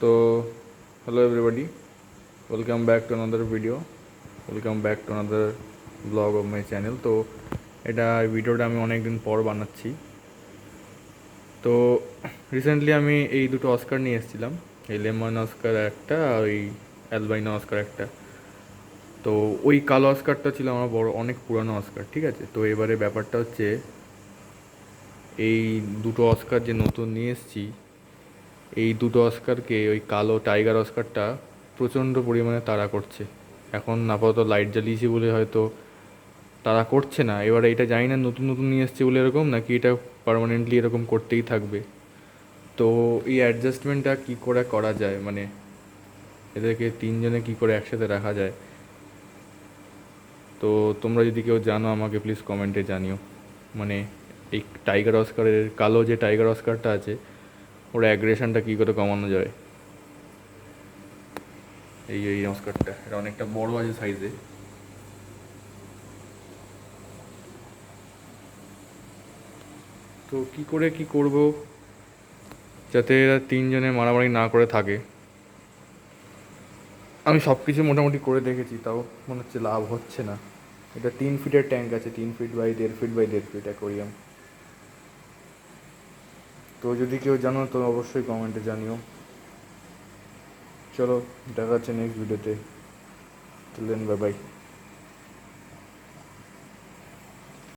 তো hello everybody, welcome back to another video, welcome back to another blog of my channel. তো ভিডিওটা আমি অনেক দিন পর বানাচ্ছি। তো রিসেন্টলি আমি এই দুটো অস্কার নিয়ে এসেছিলাম, এই লেমন অস্কার একটা আর ওই অ্যালবাইনো অস্কার একটা। তো ওই কালো অস্কারটা ছিল আমার অনেক পুরানো অস্কার, ঠিক আছে। তো এবারে ব্যাপারটা হচ্ছে এই দুটো অস্কার যে নতুন নিয়ে এসেছি, এই দুটো অস্কারকে ওই কালো টাইগার অস্কারটা প্রচণ্ড পরিমাণে তাড়া করছে। এখন আপাতত লাইট জ্বালিয়েছি বলে হয়তো তাড়া করছে না। এবারে এটা জানি না নতুন নতুন নিয়ে এসছে বলে এরকম, নাকি এটা পার্মানেন্টলি এরকম করতেই থাকবে। তো এই অ্যাডজাস্টমেন্টটা কী করে করা যায়, মানে এদেরকে তিনজনে কী করে একসাথে রাখা যায়। তো তোমরা যদি কেউ জানো আমাকে প্লিজ কমেন্টে জানিও। মানে এই টাইগার অস্কারের কালো যে টাইগার অস্কারটা আছে, ওর অ্যাগ্রেশনটা কী করে কমানো যায়। এই এই অস্কারটা এটা অনেকটা বড় আছে সাইজে। তো কী করে কী করব যাতে এরা তিনজনে মারামারি না করে থাকে। আমি সব কিছু মোটামুটি করে দেখেছি, তাও মনে হচ্ছে লাভ হচ্ছে না। এটা 3 ফিটের ট্যাঙ্ক আছে, 3 feet by 1.5 feet by 1.5 feet aquarium. তো যদি কেউ জানো তো অবশ্যই কমেন্টে জানিও। চলো, দেখা হচ্ছে নেক্সট ভিডিওতে। Till then, bye by.